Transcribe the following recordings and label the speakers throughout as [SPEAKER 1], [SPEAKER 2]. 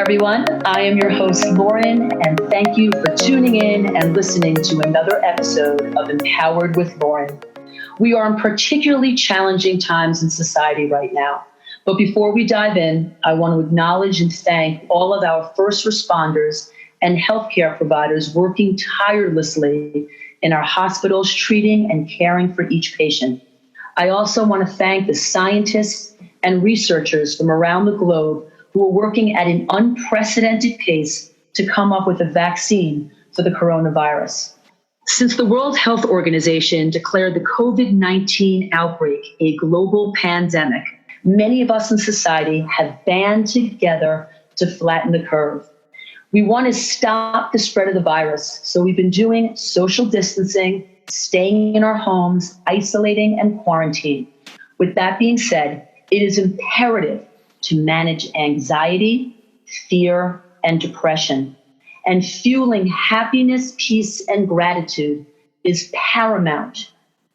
[SPEAKER 1] everyone. I am your host, Lauren, and thank you for tuning in and listening to another episode of Empowered with Lauren. We are in particularly challenging times in society right now. But before we dive in, I want to acknowledge and thank all of our first responders and healthcare providers working tirelessly in our hospitals, treating and caring for each patient. I also want to thank the scientists and researchers from around the globe who are working at an unprecedented pace to come up with a vaccine for the coronavirus. Since the World Health Organization declared the COVID-19 outbreak a global pandemic, many of us in society have banded together to flatten the curve. We want to stop the spread of the virus, so we've been doing social distancing, staying in our homes, isolating, and quarantining. With that being said, it is imperative to manage anxiety, fear, and depression. And fueling happiness, peace, and gratitude is paramount.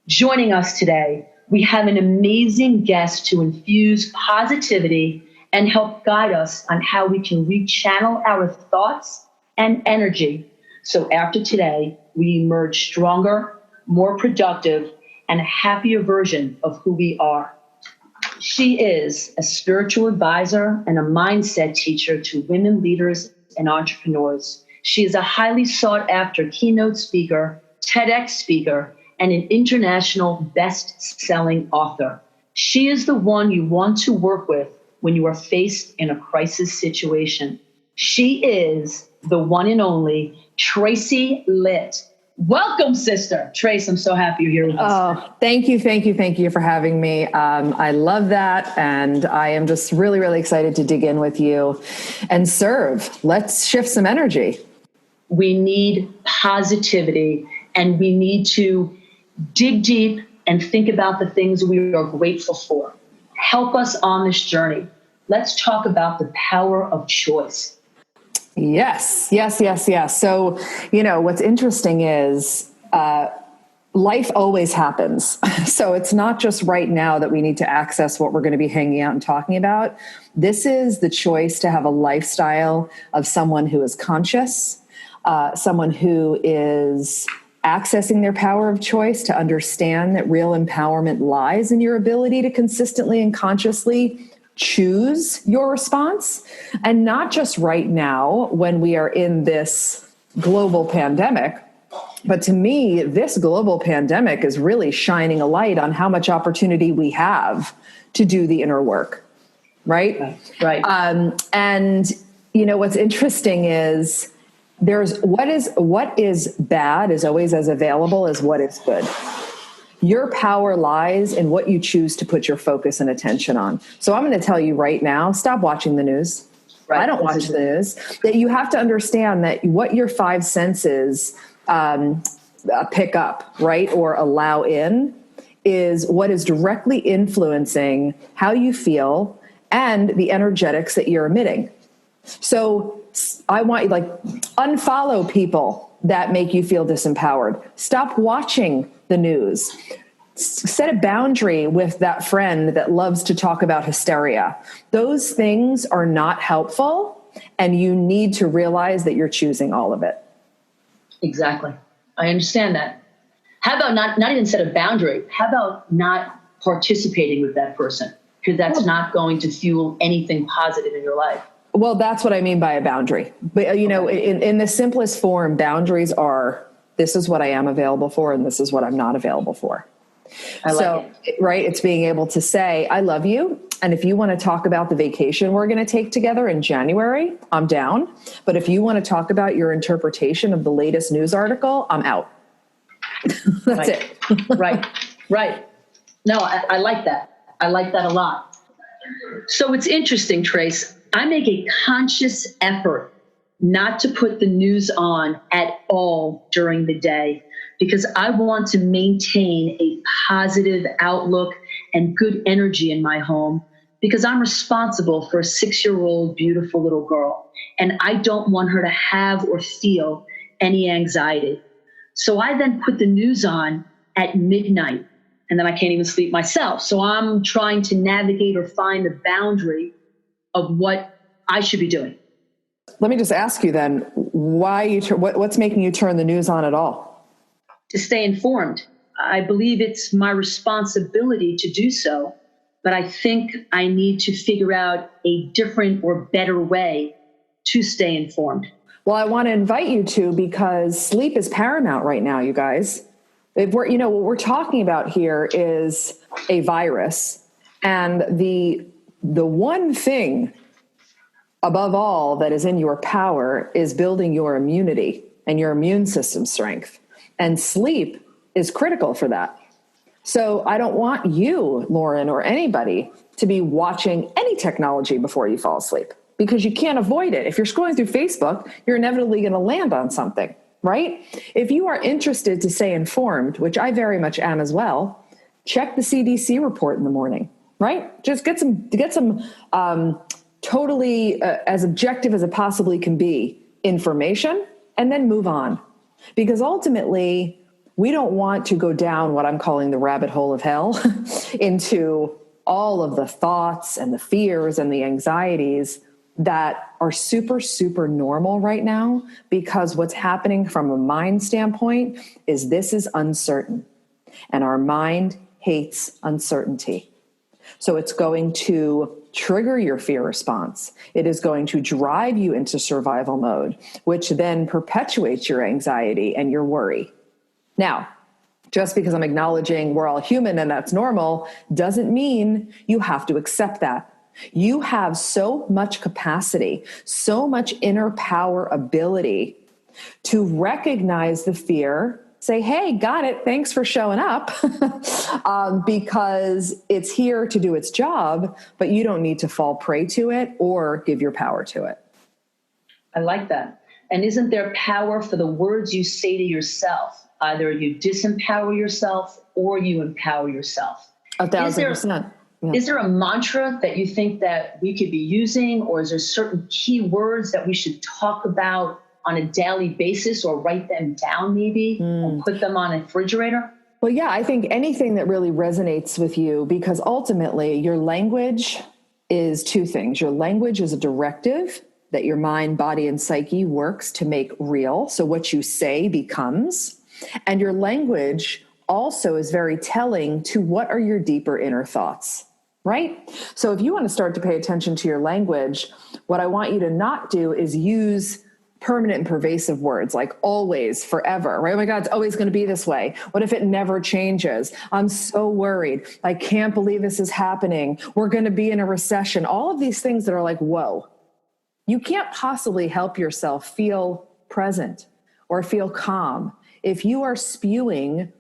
[SPEAKER 1] Joining us today, we have an amazing guest to infuse positivity and help guide us on how we can rechannel our thoughts and energy. So after today, we emerge stronger, more productive, and a happier version of who we are. She is a spiritual advisor and a mindset teacher to women leaders and entrepreneurs. She is a highly sought after keynote speaker, TEDx speaker, and an international best-selling author. She is the one you want to work with when you are faced in a crisis situation. She is the one and only Tracy Litt. Welcome, sister. Trace, I'm so happy you're here with us.
[SPEAKER 2] Oh, thank you for having me. I love that. And I am just really, really excited to dig in with you and serve. Let's shift some energy.
[SPEAKER 1] We need positivity, and we need to dig deep and think about the things we are grateful for. Help us on this journey. Let's talk about the power of choice.
[SPEAKER 2] Yes. So, what's interesting is life always happens. So it's not just right now that we need to access what we're going to be hanging out and talking about. This is the choice to have a lifestyle of someone who is conscious, someone who is accessing their power of choice, to understand that real empowerment lies in your ability to consistently and consciously choose your response. And not just right now when we are in this global pandemic, but to me, this global pandemic is really shining a light on how much opportunity we have to do the inner work. Right. And what's interesting is what is bad is always as available as what is good. Your power lies in what you choose to put your focus and attention on. So I'm going to tell you right now, stop watching the news. Right. I don't watch the news. That you have to understand that what your five senses pick up, right, or allow in, is what is directly influencing how you feel and the energetics that you're emitting. So I want you unfollow people that make you feel disempowered. Stop watching the news. Set a boundary with that friend that loves to talk about hysteria. Those things are not helpful, and you need to realize that you're choosing all of it.
[SPEAKER 1] Exactly. I understand that. How about not even set a boundary? How about not participating with that person? Because that's not going to fuel anything positive in your life.
[SPEAKER 2] Well, that's what I mean by a boundary. But, in the simplest form, boundaries are, this is what I am available for, and this is what I'm not available for.
[SPEAKER 1] I like it.
[SPEAKER 2] Right? It's being able to say, I love you. And if you want to talk about the vacation we're going to take together in January, I'm down. But if you want to talk about your interpretation of the latest news article, I'm out. That's it.
[SPEAKER 1] Right. No, I like that. I like that a lot. So it's interesting, Trace. I make a conscious effort not to put the news on at all during the day, because I want to maintain a positive outlook and good energy in my home, because I'm responsible for a 6-year-old beautiful little girl, and I don't want her to have or feel any anxiety. So I then put the news on at midnight, and then I can't even sleep myself. So I'm trying to navigate or find the boundary of what I should be doing.
[SPEAKER 2] Let me just ask you then, what's making you turn the news on at all?
[SPEAKER 1] To stay informed. I believe it's my responsibility to do so, but I think I need to figure out a different or better way to stay informed.
[SPEAKER 2] Well, I want to invite you to, because sleep is paramount right now, you guys. What we're talking about here is a virus, and the one thing above all that is in your power is building your immunity and your immune system strength. And sleep is critical for that. So I don't want you, Lauren, or anybody to be watching any technology before you fall asleep, because you can't avoid it. If you're scrolling through Facebook, you're inevitably going to land on something, right? If you are interested to stay informed, which I very much am as well, check the CDC report in the morning, right? Just get some totally as objective as it possibly can be information, and then move on. Because ultimately, we don't want to go down what I'm calling the rabbit hole of hell into all of the thoughts and the fears and the anxieties that are super, super normal right now, because what's happening from a mind standpoint is this is uncertain, and our mind hates uncertainty. So it's going to trigger your fear response. It is going to drive you into survival mode, which then perpetuates your anxiety and your worry. Now, just because I'm acknowledging we're all human and that's normal doesn't mean you have to accept that. You have so much capacity, so much inner power ability to recognize the fear, say, hey, got it, thanks for showing up, because it's here to do its job, but you don't need to fall prey to it or give your power to it.
[SPEAKER 1] I like that. And isn't there power for the words you say to yourself? Either you disempower yourself or you empower yourself.
[SPEAKER 2] 1,000%. Yeah.
[SPEAKER 1] Is there a mantra that you think that we could be using, or is there certain key words that we should talk about on a daily basis, or write them down maybe and put them on a refrigerator?
[SPEAKER 2] Well, yeah, I think anything that really resonates with you, because ultimately your language is two things. Your language is a directive that your mind, body, and psyche works to make real. So what you say becomes. And your language also is very telling to what are your deeper inner thoughts, right? So if you want to start to pay attention to your language, what I want you to not do is use permanent and pervasive words like always, forever, right? Oh my God, it's always going to be this way. What if it never changes? I'm so worried. I can't believe this is happening. We're going to be in a recession. All of these things that are like, whoa, you can't possibly help yourself feel present or feel calm if you are spewing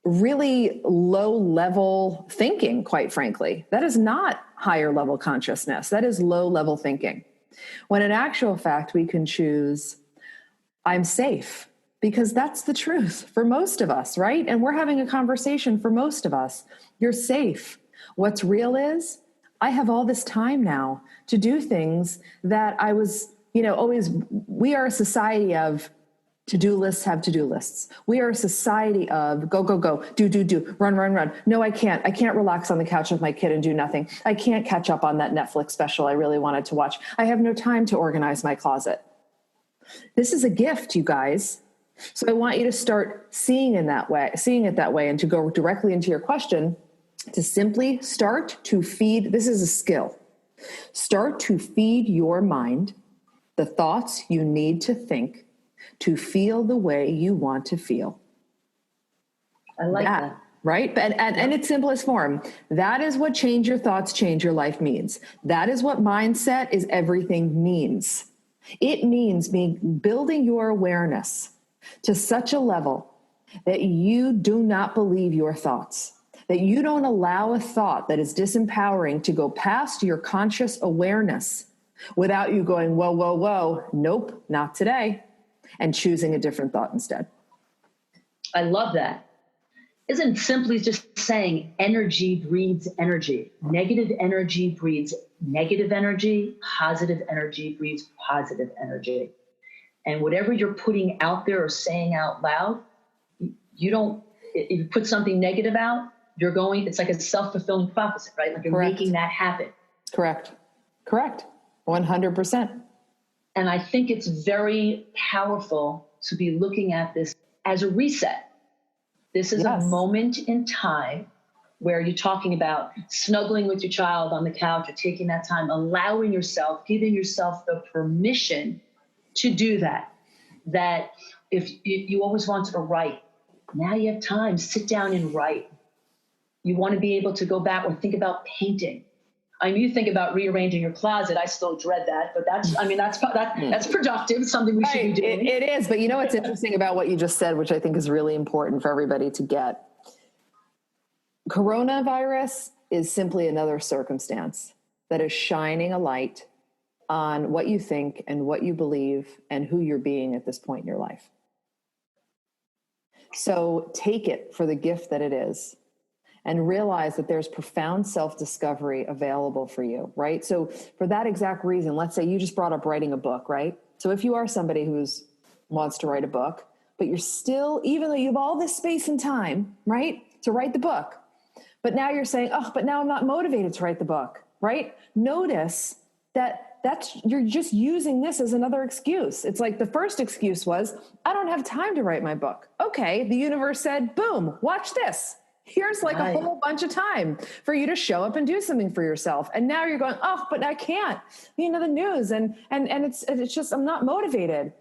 [SPEAKER 2] really low level thinking, quite frankly. That is not higher level consciousness. That is low level thinking. When in actual fact, we can choose, I'm safe, because that's the truth for most of us, right? And we're having a conversation for most of us. You're safe. What's real is I have all this time now to do things that I was, always, we are a society of to-do lists have to-do lists. We are a society of go, go, go, do, run, run, run. No, I can't. I can't relax on the couch with my kid and do nothing. I can't catch up on that Netflix special I really wanted to watch. I have no time to organize my closet. This is a gift, you guys. So I want you to start seeing it that way, and to go directly into your question, to simply start to feed, this is a skill. Start to feed your mind the thoughts you need to think to feel the way you want to feel.
[SPEAKER 1] I like that.
[SPEAKER 2] Right? And in its simplest form, that is what change your thoughts, change your life means. That is what mindset is everything means. It means building your awareness to such a level that you do not believe your thoughts, that you don't allow a thought that is disempowering to go past your conscious awareness without you going, whoa, whoa, whoa, nope, not today, and choosing a different thought instead.
[SPEAKER 1] I love that. Isn't simply just saying energy breeds energy. Negative energy breeds negative energy. Positive energy breeds positive energy. And whatever you're putting out there or saying out loud, if you put something negative out, it's like a self-fulfilling prophecy, right? Like you're
[SPEAKER 2] Correct.
[SPEAKER 1] making that happen.
[SPEAKER 2] Correct. 100%.
[SPEAKER 1] And I think it's very powerful to be looking at this as a reset. This is a
[SPEAKER 2] Yes.
[SPEAKER 1] moment in time where you're talking about snuggling with your child on the couch or taking that time, allowing yourself, giving yourself the permission to do that. That if you always wanted to write, now you have time, sit down and write. You want to be able to go back or think about painting. I mean, you think about rearranging your closet. I still dread that, but that's productive. It's something we should be doing.
[SPEAKER 2] It is. But you know what's interesting about what you just said, which I think is really important for everybody to get? Coronavirus is simply another circumstance that is shining a light on what you think and what you believe and who you're being at this point in your life. So take it for the gift that it is. And realize that there's profound self-discovery available for you, right? So for that exact reason, let's say you just brought up writing a book, right? So if you are somebody who wants to write a book, but you're still, even though you have all this space and time, right, to write the book, but now you're saying, oh, but now I'm not motivated to write the book, right? Notice that's you're just using this as another excuse. It's like the first excuse was, I don't have time to write my book. Okay, the universe said, boom, watch this. Here's like a whole bunch of time for you to show up and do something for yourself. And now you're going, oh, but I can't, the news. And it's just, I'm not motivated.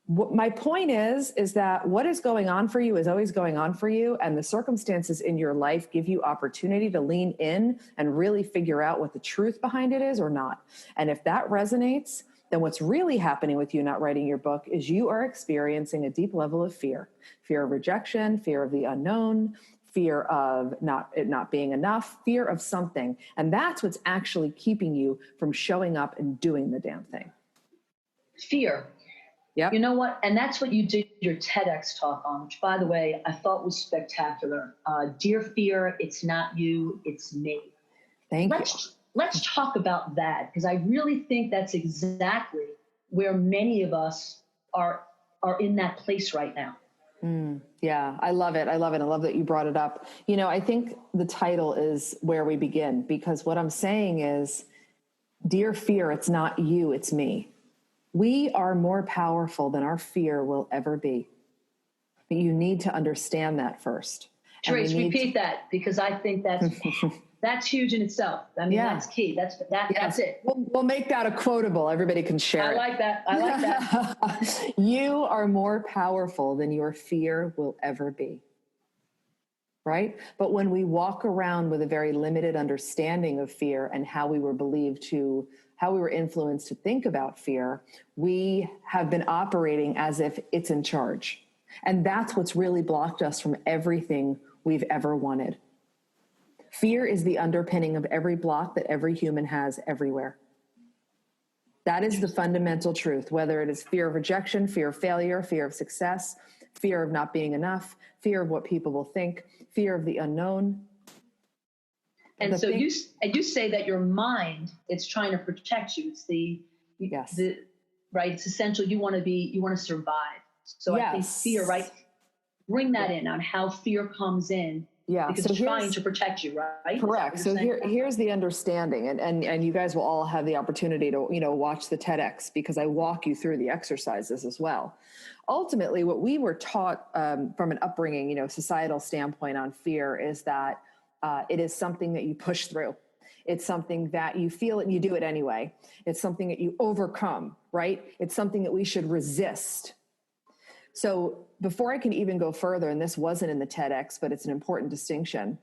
[SPEAKER 2] What my point is that what is going on for you is always going on for you. And the circumstances in your life give you opportunity to lean in and really figure out what the truth behind it is or not. And if that resonates, then what's really happening with you not writing your book is you are experiencing a deep level of fear of rejection, fear of the unknown, fear of it not being enough, fear of something. And that's what's actually keeping you from showing up and doing the damn thing.
[SPEAKER 1] Fear.
[SPEAKER 2] Yeah.
[SPEAKER 1] You know what? And that's what you did your TEDx talk on, which, by the way, I thought was spectacular. Dear Fear, it's not you, it's me.
[SPEAKER 2] Thank you.
[SPEAKER 1] Let's talk about that, because I really think that's exactly where many of us are in that place right now.
[SPEAKER 2] Yeah, I love it. I love it. I love that you brought it up. I think the title is where we begin, because what I'm saying is, dear fear, it's not you, it's me. We are more powerful than our fear will ever be. But you need to understand that first.
[SPEAKER 1] Trace, repeat that, because I think that's huge in itself. I mean, that's key. That's it.
[SPEAKER 2] We'll make that a quotable. Everybody can share it.
[SPEAKER 1] I like that.
[SPEAKER 2] You are more powerful than your fear will ever be. Right? But when we walk around with a very limited understanding of fear and how we were influenced to think about fear, we have been operating as if it's in charge. And that's what's really blocked us from everything we've ever wanted. Fear is the underpinning of every block that every human has everywhere. That is the fundamental truth, whether it is fear of rejection, fear of failure, fear of success, fear of not being enough, fear of what people will think, fear of the unknown.
[SPEAKER 1] And so you say that your mind, it's trying to protect you. It's right. It's essential. You want to survive. So I think fear, right? Bring that in on how fear comes in.
[SPEAKER 2] Yeah.
[SPEAKER 1] Because it's trying to protect you, right?
[SPEAKER 2] Correct. So here's the understanding, and you guys will all have the opportunity to, watch the TEDx, because I walk you through the exercises as well. Ultimately, what we were taught from an upbringing, societal standpoint on fear is that it is something that you push through. It's something that you feel it and you do it anyway. It's something that you overcome, right? It's something that we should resist. So before I can even go further, and this wasn't in the TEDx, but it's an important distinction,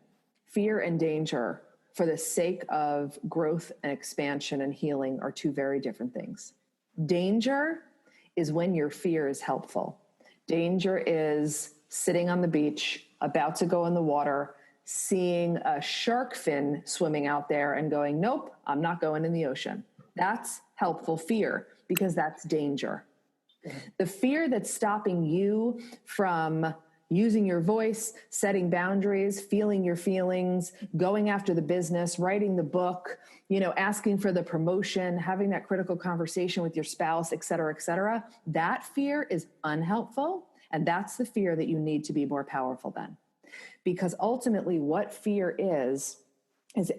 [SPEAKER 2] fear and danger for the sake of growth and expansion and healing are two very different things. Danger is when your fear is helpful. Danger is sitting on the beach, about to go in the water, seeing a shark fin swimming out there and going, nope, I'm not going in the ocean. That's helpful fear, because that's danger. The fear that's stopping you from using your voice, setting boundaries, feeling your feelings, going after the business, writing the book, asking for the promotion, having that critical conversation with your spouse, et cetera, that fear is unhelpful. And that's the fear that you need to be more powerful than. Because ultimately what fear is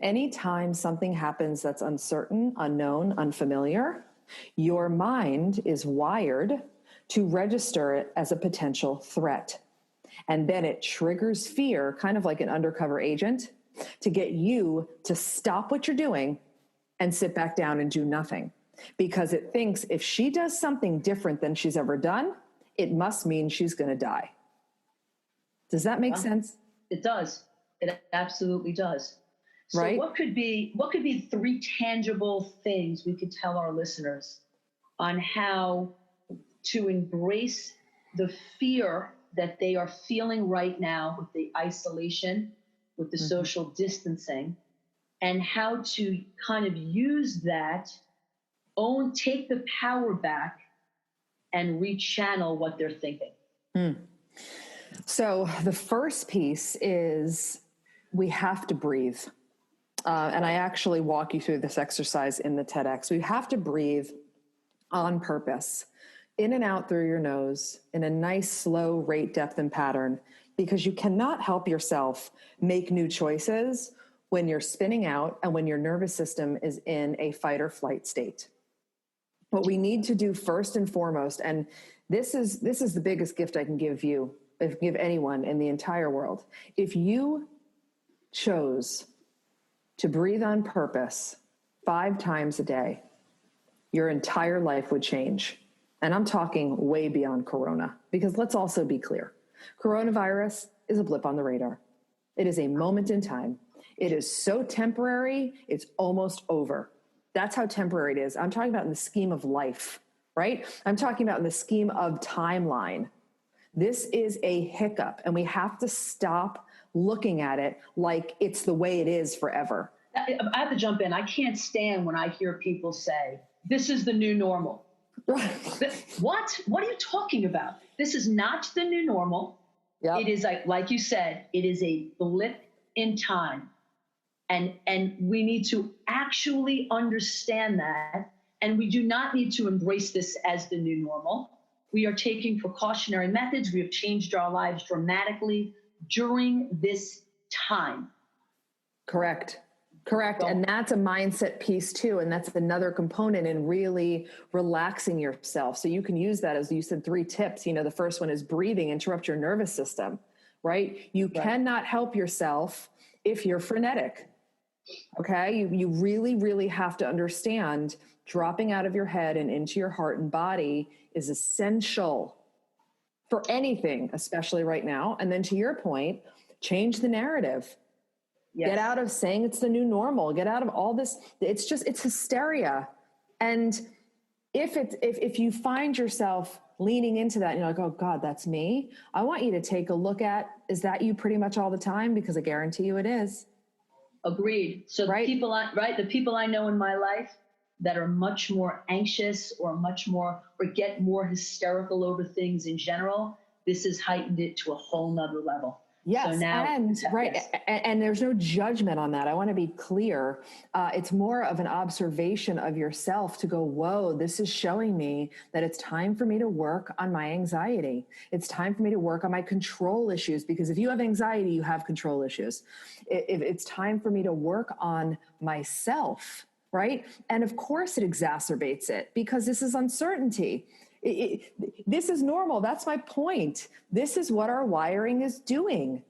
[SPEAKER 2] anytime something happens that's uncertain, unknown, unfamiliar, Your mind is wired to register it as a potential threat. And then it triggers fear, kind of like an undercover agent, to get you to stop what you're doing and sit back down and do nothing. Because it thinks if she does something different than she's ever done, it must mean she's going to die. Does that make sense?
[SPEAKER 1] It does. It absolutely does. So
[SPEAKER 2] right?
[SPEAKER 1] What could be 3 tangible things we could tell our listeners on how to embrace the fear that they are feeling right now with the isolation, with the social distancing, and how to kind of use that, take the power back and rechannel what they're thinking?
[SPEAKER 2] So the first piece is we have to breathe. And I actually walk you through this exercise in the TEDx. We have to breathe on purpose, in and out through your nose, in a nice, slow rate, depth, and pattern, because you cannot help yourself make new choices when you're spinning out and when your nervous system is in a fight or flight state. What we need to do first and foremost, and this is the biggest gift I can give you, give anyone in the entire world. If you chose to breathe on purpose 5 times a day, your entire life would change. And I'm talking way beyond Corona, because let's also be clear. Coronavirus is a blip on the radar. It is a moment in time. It is so temporary, it's almost over. That's how temporary it is. I'm talking about in the scheme of life, right? I'm talking about in the scheme of timeline. This is a hiccup, and we have to stop looking at it like it's the way it is forever.
[SPEAKER 1] I have to jump in. I can't stand when I hear people say, this is the new normal. What? What are you talking about? This is not the new normal. Yep. It is like you said, it is a blip in time. And we need to actually understand that. And we do not need to embrace this as the new normal. We are taking precautionary methods. We have changed our lives dramatically during this time.
[SPEAKER 2] Correct. And that's a mindset piece too. And that's another component in really relaxing yourself. So you can use that, as you said, 3 tips. The first one is breathing, interrupt your nervous system, right? You cannot help yourself if you're frenetic. Okay. You really, really have to understand dropping out of your head and into your heart and body is essential for anything, especially right now. And then to your point, change the narrative. Yes. Get out of saying it's the new normal. Get out of all this. It's hysteria. And if you find yourself leaning into that and you're like, oh God, that's me. I want you to take a look at, is that you pretty much all the time? Because I guarantee you it is.
[SPEAKER 1] Agreed. So the people I know in my life that are much more anxious or get more hysterical over things in general, this has heightened it to a whole nother level.
[SPEAKER 2] Yes,
[SPEAKER 1] so now,
[SPEAKER 2] and there's no judgment on that. I want to be clear. It's more of an observation of yourself to go, whoa, this is showing me that it's time for me to work on my anxiety. It's time for me to work on my control issues, because if you have anxiety, you have control issues. It's time for me to work on myself, right? And of course it exacerbates it, because this is uncertainty. This is normal. That's my point. This is what our wiring is doing.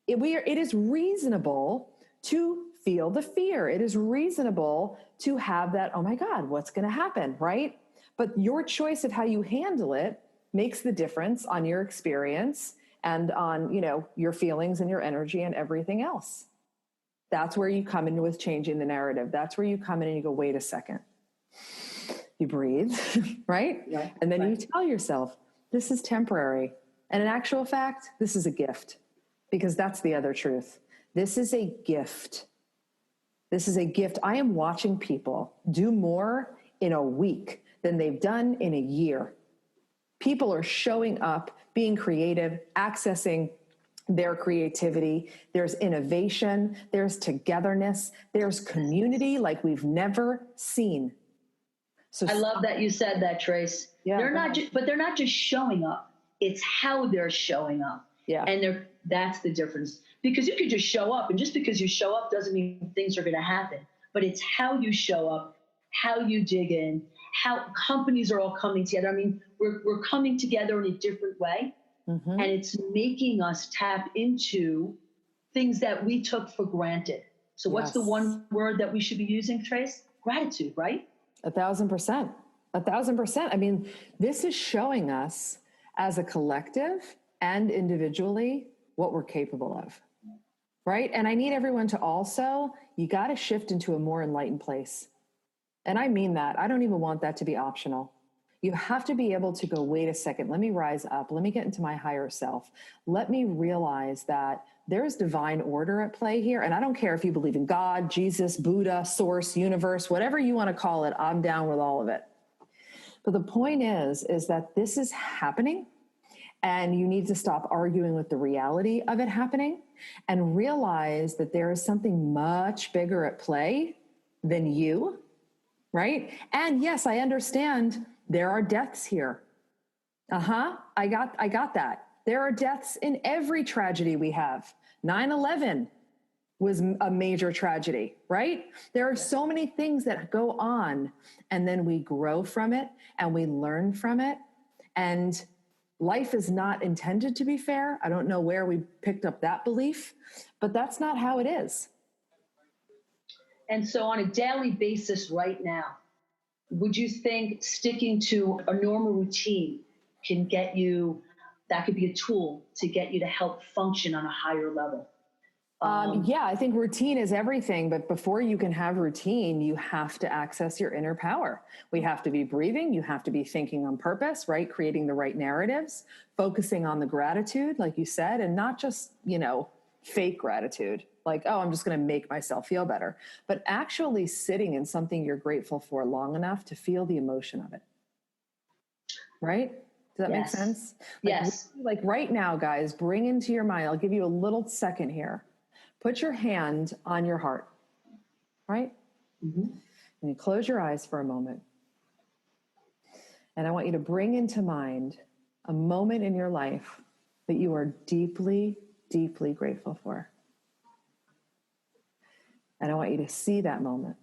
[SPEAKER 2] It is reasonable to feel the fear. It is reasonable to have that, oh my God, what's going to happen, right? But your choice of how you handle it makes the difference on your experience and on, your feelings and your energy and everything else. That's where you come in with changing the narrative. That's where you come in and you go, wait a second. You breathe, right? Yeah, and then you tell yourself, this is temporary. And in actual fact, this is a gift, because that's the other truth. This is a gift. This is a gift. I am watching people do more in a week than they've done in a year. People are showing up, being creative, accessing their creativity. There's innovation. There's togetherness. There's community like we've never seen. So
[SPEAKER 1] I love that you said that, Trace. Yeah, they're not just showing up. It's how they're showing up.
[SPEAKER 2] Yeah.
[SPEAKER 1] And that's the difference. Because you could just show up, and just because you show up doesn't mean things are going to happen. But it's how you show up how you dig in, how companies are all coming together. I mean, we're coming together in a different way, and it's making us tap into things that we took for granted. So what's the one word that we should be using, Trace? Gratitude, right?
[SPEAKER 2] 1,000%. 1,000%. I mean, this is showing us as a collective and individually what we're capable of, right? And I need everyone to also, you got to shift into a more enlightened place. And I mean that. I don't even want that to be optional. You have to be able to go, wait a second, let me rise up. Let me get into my higher self. Let me realize that there's divine order at play here. And I don't care if you believe in God, Jesus, Buddha, source, universe, whatever you want to call it, I'm down with all of it. But the point is that this is happening, and you need to stop arguing with the reality of it happening and realize that there is something much bigger at play than you, right? And yes, I understand there are deaths here. I got that. There are deaths in every tragedy we have. 9/11 was a major tragedy, right? There are so many things that go on, and then we grow from it and we learn from it. And life is not intended to be fair. I don't know where we picked up that belief, but that's not how it is.
[SPEAKER 1] And so on a daily basis right now, would you think sticking to a normal routine can get you, that could be a tool to get you to help function on a higher level?
[SPEAKER 2] Yeah, I think routine is everything. But before you can have routine, you have to access your inner power. We have to be breathing. You have to be thinking on purpose, right? Creating the right narratives, focusing on the gratitude, like you said, and not just, fake gratitude. Like, oh, I'm just going to make myself feel better. But actually sitting in something you're grateful for long enough to feel the emotion of it. Right? Does that make sense?
[SPEAKER 1] Yes.
[SPEAKER 2] Like right now, guys, bring into your mind, I'll give you a little second here. Put your hand on your heart, right? And you close your eyes for a moment. And I want you to bring into mind a moment in your life that you are deeply, deeply grateful for. And I want you to see that moment.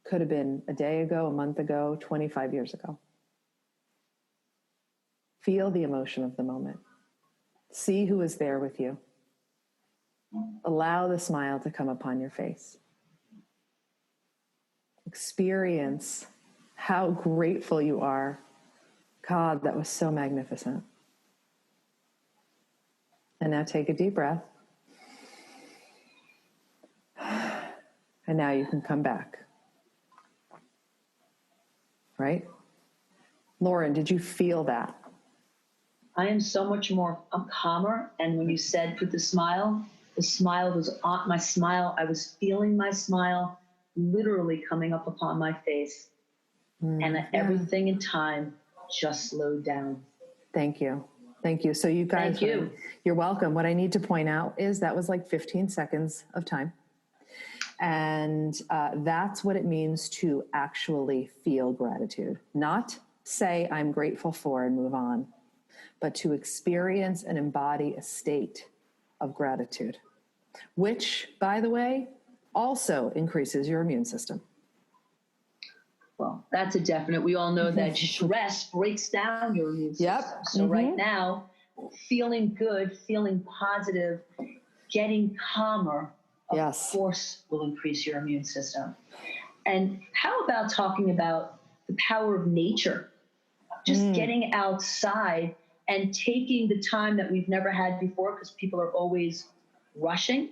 [SPEAKER 2] Could have been a day ago, a month ago, 25 years ago. Feel the emotion of the moment. See who is there with you. Allow the smile to come upon your face. Experience how grateful you are. God, that was so magnificent. And now take a deep breath. And now you can come back. Right? Lauren, did you feel that?
[SPEAKER 1] I am so much more, I'm calmer. And when you said put the smile was on my smile. I was feeling my smile literally coming up upon my face. And everything in time just slowed down.
[SPEAKER 2] Thank you. Thank you. So you guys, you're welcome. What I need to point out is that was like 15 seconds of time. And that's what it means to actually feel gratitude. Not say I'm grateful for and move on, but to experience and embody a state of gratitude, which, by the way, also increases your immune system.
[SPEAKER 1] Well, that's a definite. We all know that stress breaks down your immune system. So right now, feeling good, feeling positive, getting calmer, of course, will increase your immune system. And how about talking about the power of nature? Just getting outside and taking the time that we've never had before, because people are always rushing.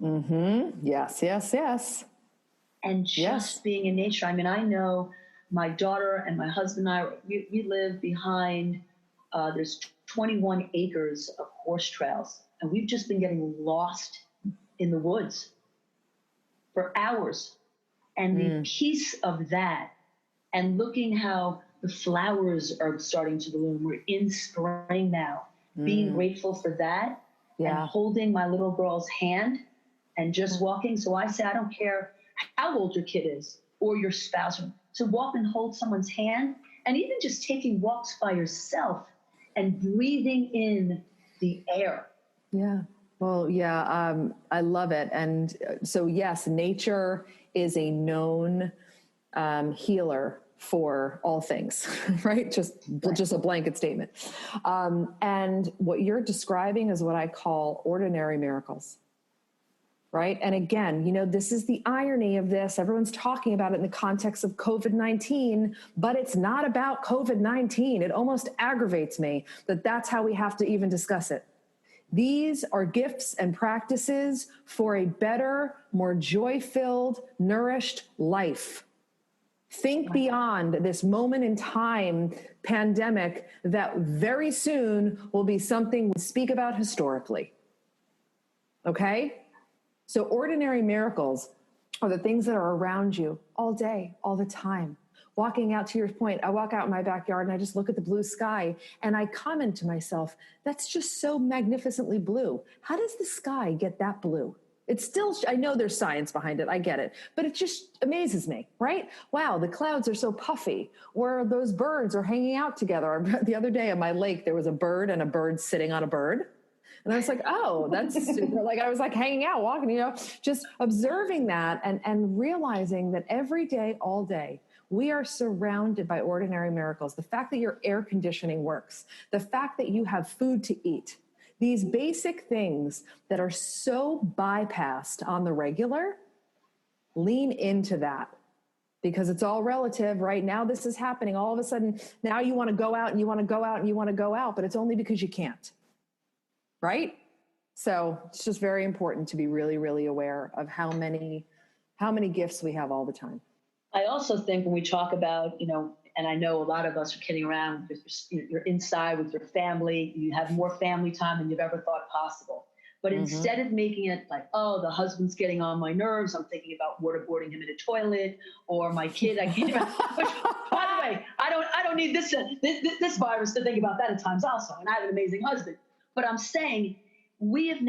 [SPEAKER 2] Yes, yes, yes.
[SPEAKER 1] And just being in nature. I mean, I know my daughter and my husband and I, we live behind, there's 21 acres of horse trails. And we've just been getting lost in the woods for hours. And the peace of that, and looking how the flowers are starting to bloom. We're in spring now. Being grateful for that and holding my little girl's hand and just walking. So I say, I don't care how old your kid is or your spouse, to walk and hold someone's hand, and even just taking walks by yourself and breathing in the air.
[SPEAKER 2] Yeah. Well, I love it. And so, yes, nature is a known healer for all things, right? Just a blanket statement. And what you're describing is what I call ordinary miracles. Right. And again, this is the irony of this. Everyone's talking about it in the context of COVID-19, but it's not about COVID-19. It almost aggravates me that that's how we have to even discuss it. These are gifts and practices for a better, more joy-filled, nourished life. Think beyond this moment in time pandemic that very soon will be something we speak about historically. Okay? So ordinary miracles are the things that are around you all day, all the time. Walking out, to your point, I walk out in my backyard and I just look at the blue sky and I comment to myself, that's just so magnificently blue. How does the sky get that blue? It's still, I know there's science behind it, I get it, but it just amazes me, right? Wow, the clouds are so puffy, or those birds are hanging out together. The other day on my lake, there was a bird and a bird sitting on a bird. And I was like, oh, that's super. Like I was like hanging out, walking, just observing that and realizing that every day, all day, we are surrounded by ordinary miracles. The fact that your air conditioning works, the fact that you have food to eat, these basic things that are so bypassed on the regular, lean into that. Because it's all relative, right? Now this is happening. All of a sudden, now you want to go out and you want to go out and you want to go out, but it's only because you can't. Right? So it's just very important to be really, really aware of how many gifts we have all the time.
[SPEAKER 1] I also think when we talk about, and I know a lot of us are kidding around, you're inside with your family, you have more family time than you've ever thought possible. But instead of making it like, oh, the husband's getting on my nerves, I'm thinking about waterboarding him in a toilet, or my kid, I can't. Which, by the way, I don't need this virus to think about that at times also. And I have an amazing husband. But I'm saying we're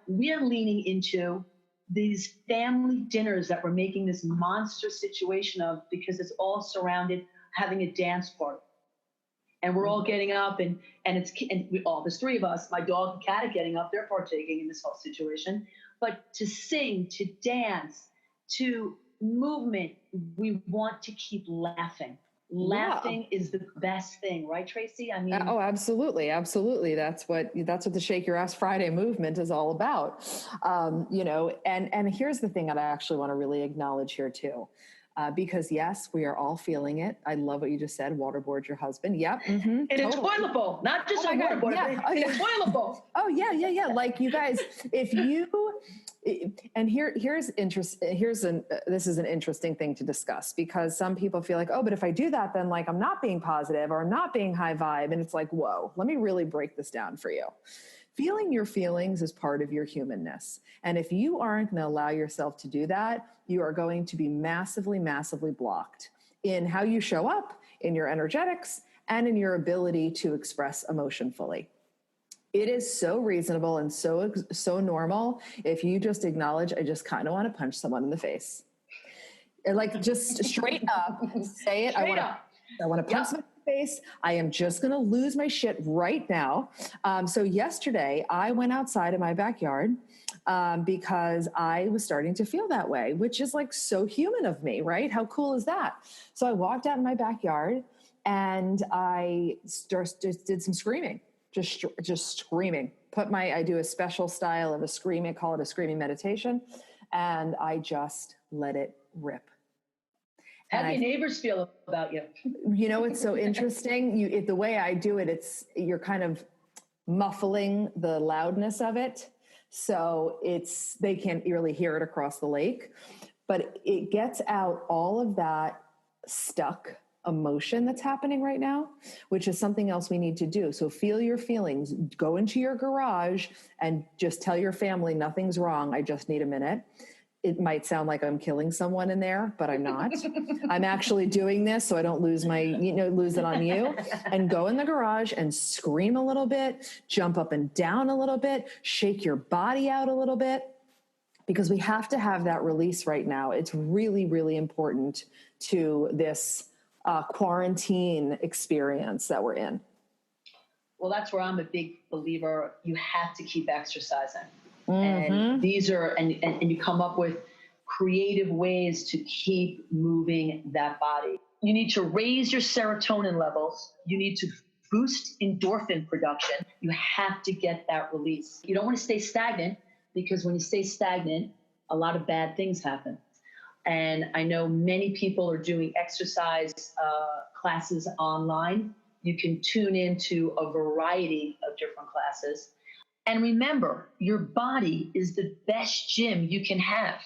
[SPEAKER 1] leaning into these family dinners that we're making this monster situation of, because it's all surrounded having a dance party. And we're all getting up and there's three of us, my dog and cat are getting up, they're partaking in this whole situation. But to sing, to dance, to movement, we want to keep laughing. Laughing is the best thing, right, Tracy? I mean,
[SPEAKER 2] oh, absolutely, absolutely. That's what the Shake Your Ass Friday movement is all about. And here's the thing that I actually want to really acknowledge here too, because yes, we are all feeling it. I love what you just said. Waterboard your husband. Yep.
[SPEAKER 1] In a toilet bowl, not just a waterboard, but in a toilet bowl.
[SPEAKER 2] Oh yeah. Like you guys, if you. And this is an interesting thing to discuss, because some people feel like, oh, but if I do that, then like I'm not being positive or I'm not being high vibe. And it's like, whoa, let me really break this down for you. Feeling your feelings is part of your humanness. And if you aren't going to allow yourself to do that, you are going to be massively, massively blocked in how you show up, in your energetics, and in your ability to express emotion fully. It is so reasonable and so normal if you just acknowledge, I just kind of want to punch someone in the face. Like just straight up, say it. I want to punch someone in the face. I am just going to lose my shit right now. So yesterday I went outside in my backyard because I was starting to feel that way, which is like so human of me, right? How cool is that? So I walked out in my backyard and I just did some screaming. Just screaming. I do a special style of a screaming, call it a screaming meditation. And I just let it rip.
[SPEAKER 1] How do your neighbors feel about you?
[SPEAKER 2] It's so interesting. The way I do it, you're kind of muffling the loudness of it. So they can't really hear it across the lake, but it gets out all of that stuck emotion that's happening right now, which is something else we need to do. So feel your feelings, go into your garage and just tell your family nothing's wrong. I just need a minute. It might sound like I'm killing someone in there, but I'm not. I'm actually doing this so I don't lose lose it on you. And go in the garage and scream a little bit, jump up and down a little bit, shake your body out a little bit, because we have to have that release right now. It's really, really important to this quarantine experience that we're in.
[SPEAKER 1] Well, that's where I'm a big believer. You have to keep exercising. And these are, and you come up with creative ways to keep moving that body. You need to raise your serotonin levels. You need to boost endorphin production. You have to get that release. You don't want to stay stagnant, because when you stay stagnant, a lot of bad things happen. And I know many people are doing exercise classes online. You can tune into a variety of different classes. And remember, your body is the best gym you can have.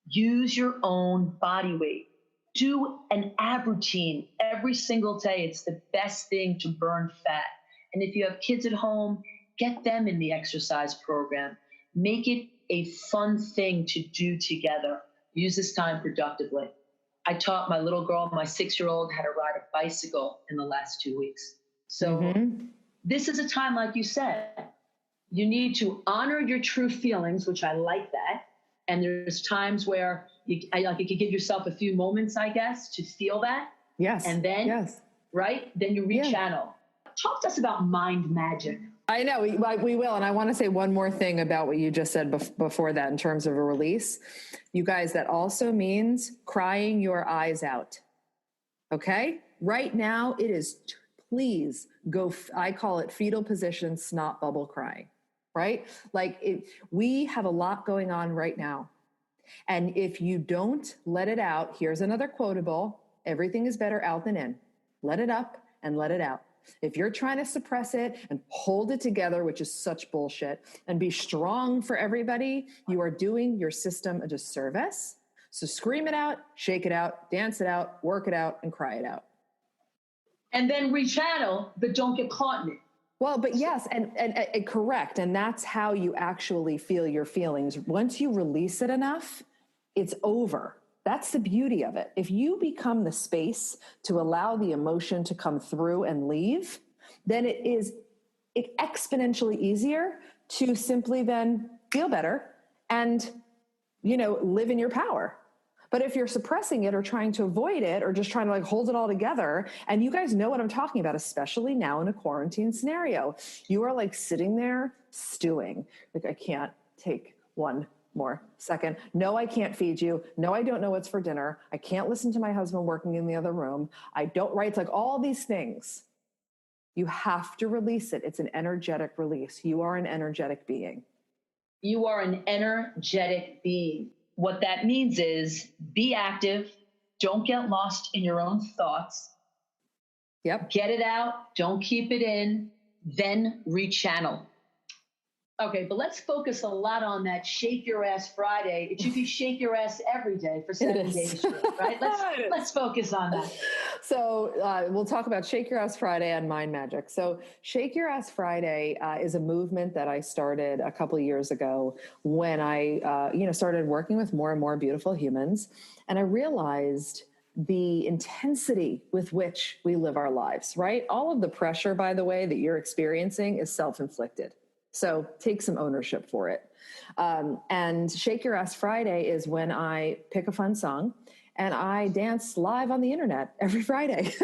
[SPEAKER 1] Use your own body weight. Do an ab routine every single day. It's the best thing to burn fat. And if you have kids at home, get them in the exercise program. Make it a fun thing to do together. Use this time productively. I taught my little girl, my 6-year-old, how to ride a bicycle in the last 2 weeks. So this is a time, like you said, you need to honor your true feelings, which I like that. And there's times where you could give yourself a few moments, I guess, to feel that.
[SPEAKER 2] Yes.
[SPEAKER 1] And then, right? Then you rechannel. Talk to us about mind magic.
[SPEAKER 2] I know we will. And I want to say one more thing about what you just said before that in terms of a release. You guys, that also means crying your eyes out. Okay? Right now it is, please go, I call it fetal position, snot bubble crying, right? Like we have a lot going on right now. And if you don't let it out, here's another quotable: everything is better out than in. Let it up and let it out. If you're trying to suppress it and hold it together, which is such bullshit, and be strong for everybody, you are doing your system a disservice. So scream it out, shake it out, dance it out, work it out, and cry it out.
[SPEAKER 1] And then rechannel, but don't get caught in it.
[SPEAKER 2] Well, but yes, and correct. And that's how you actually feel your feelings. Once you release it enough, it's over. That's the beauty of it. If you become the space to allow the emotion to come through and leave, then it's exponentially easier to simply then feel better and, live in your power. But if you're suppressing it or trying to avoid it or just trying to hold it all together, and you guys know what I'm talking about, especially now in a quarantine scenario, you are sitting there stewing. I can't take one more second. No, I can't feed you. No, I don't know what's for dinner. I can't listen to my husband working in the other room. I don't write. It's all these things. You have to release it. It's an energetic release. You are an energetic being.
[SPEAKER 1] You are an energetic being. What that means is be active. Don't get lost in your own thoughts.
[SPEAKER 2] Yep.
[SPEAKER 1] Get it out. Don't keep it in. Then rechannel. Okay, but let's focus a lot on that Shake Your Ass Friday. It should be Shake Your Ass every day for 7 days straight, right? Let's focus on that.
[SPEAKER 2] So we'll talk about Shake Your Ass Friday and Mind Magic. So Shake Your Ass Friday is a movement that I started a couple of years ago when I started working with more and more beautiful humans. And I realized the intensity with which we live our lives, right? All of the pressure, by the way, that you're experiencing is self-inflicted. So take some ownership for it. And Shake Your Ass Friday is when I pick a fun song and I dance live on the internet every Friday.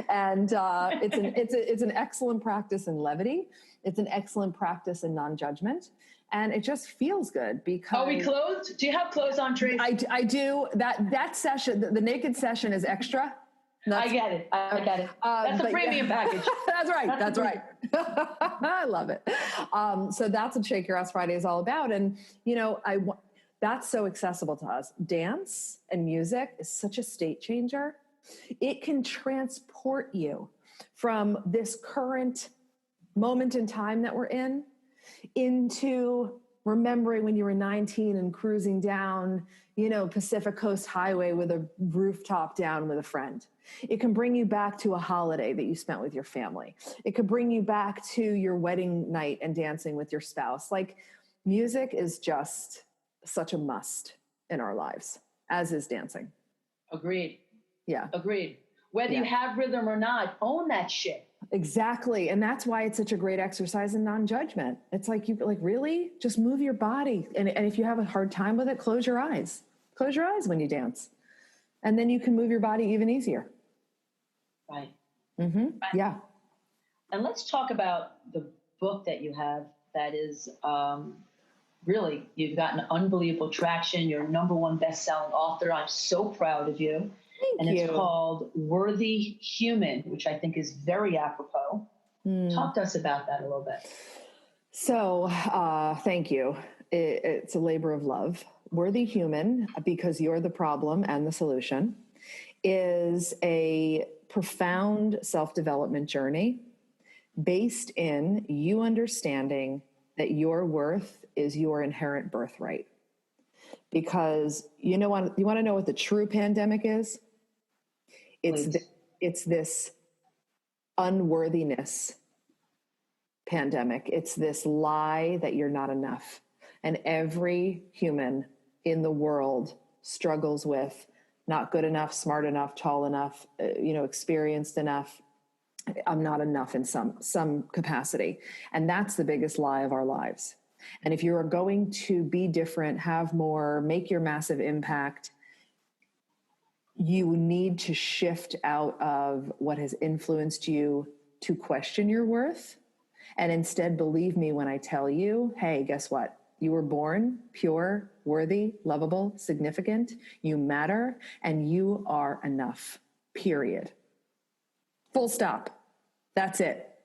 [SPEAKER 2] And it's an excellent practice in levity. It's an excellent practice in non-judgment. And it just feels good because... Are
[SPEAKER 1] we clothed? Do you have clothes on, Tracy?
[SPEAKER 2] I do. That session, the naked session is extra.
[SPEAKER 1] I get it. That's a premium package.
[SPEAKER 2] That's right. I love it. So that's what Shake Your Ass Friday is all about. And, that's so accessible to us. Dance and music is such a state changer. It can transport you from this current moment in time that we're in into remembering when you were 19 and cruising down, Pacific Coast Highway with a rooftop down with a friend. It can bring you back to a holiday that you spent with your family. It could bring you back to your wedding night and dancing with your spouse. Music is just such a must in our lives, as is dancing.
[SPEAKER 1] Agreed.
[SPEAKER 2] Yeah.
[SPEAKER 1] Agreed. Whether you have rhythm or not, own that shit.
[SPEAKER 2] Exactly. And that's why it's such a great exercise in non-judgment. It's really just move your body. And if you have a hard time with it, close your eyes. Close your eyes when you dance. And then you can move your body even easier.
[SPEAKER 1] Right.
[SPEAKER 2] Mm-hmm. Right. Yeah.
[SPEAKER 1] And let's talk about the book that you have that is really, you've gotten unbelievable traction. You're #1 best-selling author. I'm so proud of you.
[SPEAKER 2] Thank
[SPEAKER 1] And
[SPEAKER 2] you.
[SPEAKER 1] it's called Worthy Human, which I think is very apropos. Talk to us about that a little bit.
[SPEAKER 2] So, thank you. It's a labor of love. Worthy Human, because you're the problem and the solution, is a profound self-development journey based in you understanding that your worth is your inherent birthright. Because you want to know what the true pandemic is? It's this unworthiness pandemic. It's this lie that you're not enough. And every human in the world struggles with not good enough, smart enough, tall enough, experienced enough. I'm not enough in some capacity. And that's the biggest lie of our lives. And if you are going to be different, have more, make your massive impact, you need to shift out of what has influenced you to question your worth. And instead, believe me when I tell you, hey, guess what? You were born pure, worthy, lovable, significant. You matter, and you are enough, period. Full stop. That's it.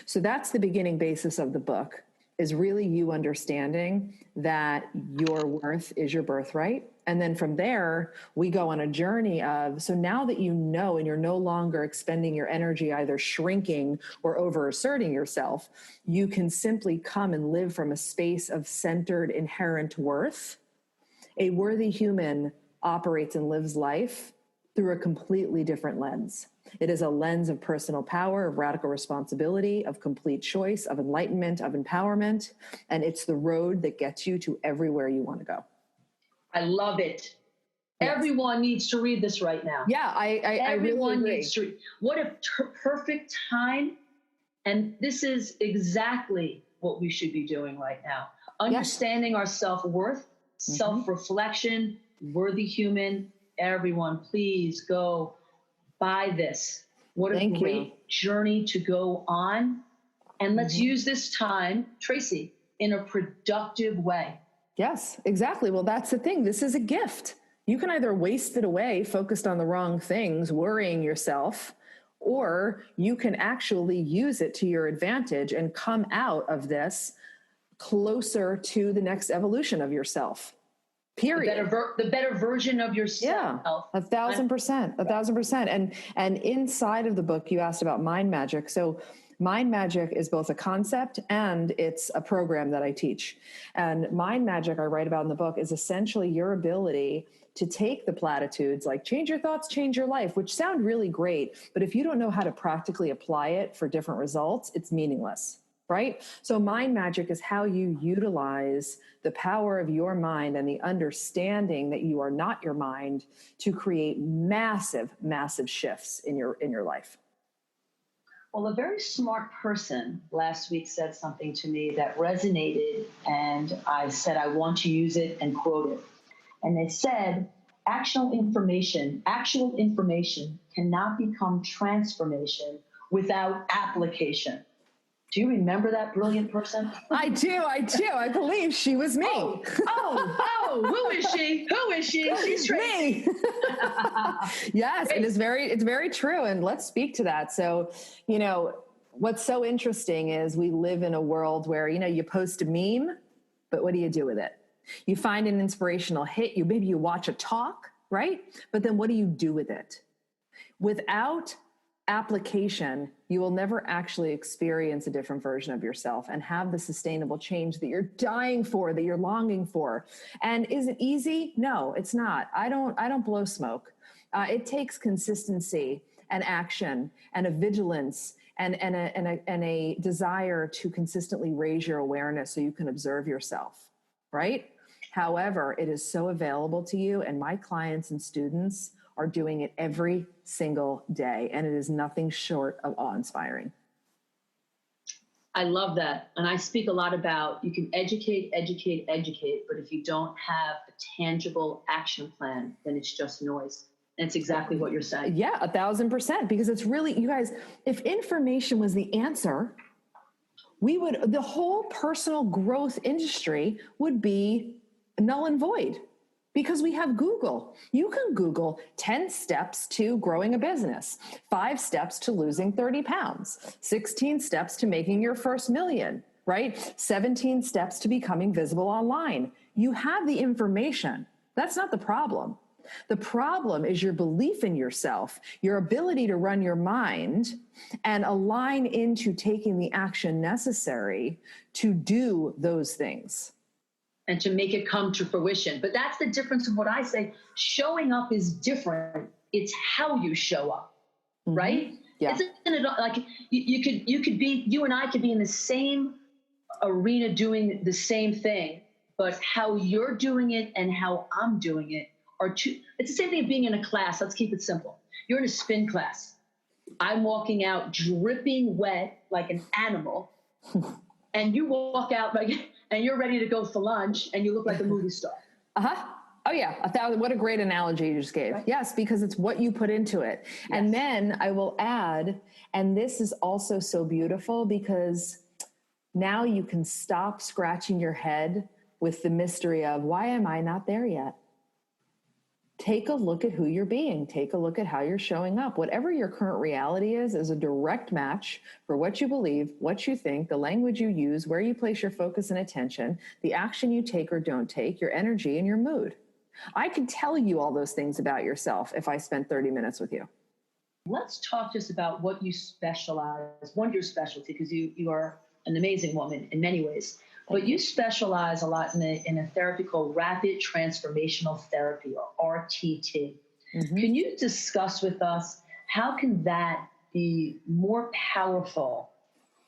[SPEAKER 2] So that's the beginning basis of the book, is really you understanding that your worth is your birthright. And then from there, we go on a journey of, so now that you know, and you're no longer expending your energy either shrinking or over asserting yourself, you can simply come and live from a space of centered inherent worth. A worthy human operates and lives life through a completely different lens. It is a lens of personal power, of radical responsibility, of complete choice, of enlightenment, of empowerment. And it's the road that gets you to everywhere you want to go.
[SPEAKER 1] I love it.
[SPEAKER 2] Yes.
[SPEAKER 1] Everyone needs to read this right now.
[SPEAKER 2] Yeah, I really agree.
[SPEAKER 1] Needs to read. What a perfect time. And this is exactly what we should be doing right now. Understanding our self-worth, self-reflection, worthy human. Everyone, please go buy this. What a great journey to go on. And let's use this time, Tracy, in a productive way.
[SPEAKER 2] Yes, exactly. Well, that's the thing. This is a gift. You can either waste it away, focused on the wrong things, worrying yourself, or you can actually use it to your advantage and come out of this closer to the next evolution of yourself. Period.
[SPEAKER 1] The better version of yourself.
[SPEAKER 2] Yeah, 1,000%. And inside of the book, you asked about mind magic. So mind magic is both a concept and it's a program that I teach. And mind magic, I write about in the book, is essentially your ability to take the platitudes like change your thoughts, change your life, which sound really great. But if you don't know how to practically apply it for different results, it's meaningless. Right? So mind magic is how you utilize the power of your mind and the understanding that you are not your mind to create massive, massive shifts in your life.
[SPEAKER 1] Well, a very smart person last week said something to me that resonated, and I said, I want to use it and quote it. And they said, actual information cannot become transformation without application. Do you remember that brilliant person?
[SPEAKER 2] I do. I believe she was me.
[SPEAKER 1] Oh, who is she? She's Tracy.
[SPEAKER 2] Me. Yes, it's very true. And let's speak to that. So, what's so interesting is we live in a world where, you post a meme, but what do you do with it? You find an inspirational hit. Maybe you watch a talk, right? But then what do you do with it? Without application, you will never actually experience a different version of yourself and have the sustainable change that you're dying for, that you're longing for. And is it easy? No, it's not. I don't blow smoke. It takes consistency and action and a vigilance and a desire to consistently raise your awareness so you can observe yourself, right? However, it is so available to you, and my clients and students are doing it every single day, and it is nothing short of awe-inspiring.
[SPEAKER 1] I love that. And I speak a lot about you can educate, but if you don't have a tangible action plan, then it's just noise. And it's exactly what you're saying.
[SPEAKER 2] Yeah, 1,000%, because it's really, you guys, if information was the answer, the whole personal growth industry would be null and void because we have Google. You can Google 10 steps to growing a business, 5 steps to losing 30 pounds, 16 steps to making your first million, right? 17 steps to becoming visible online. You have the information. That's not the problem. The problem is your belief in yourself, your ability to run your mind and align into taking the action necessary to do those things.
[SPEAKER 1] And to make it come to fruition. But that's the difference of what I say. Showing up is different. It's how you show up, right?
[SPEAKER 2] Yeah.
[SPEAKER 1] Isn't it like you and I could be in the same arena doing the same thing, but how you're doing it and how I'm doing it are two. It's the same thing as being in a class. Let's keep it simple. You're in a spin class. I'm walking out dripping wet like an animal, and you walk out like, and you're ready to go for lunch, and you look like a movie star.
[SPEAKER 2] Oh yeah, what a great analogy you just gave. Right. Yes, because it's what you put into it. Yes. And then I will add, and this is also so beautiful because now you can stop scratching your head with the mystery of why am I not there yet? Take a look at who you're being. Take a look at how you're showing up. Whatever your current reality is a direct match for what you believe, what you think, the language you use, where you place your focus and attention, the action you take or don't take, your energy and your mood. I can tell you all those things about yourself if I spent 30 minutes with you.
[SPEAKER 1] Let's talk just about what you specialize, one of your specialty, because you are an amazing woman in many ways. But you specialize a lot in a therapy called rapid transformational therapy, or RTT. Mm-hmm. Can you discuss with us how can that be more powerful,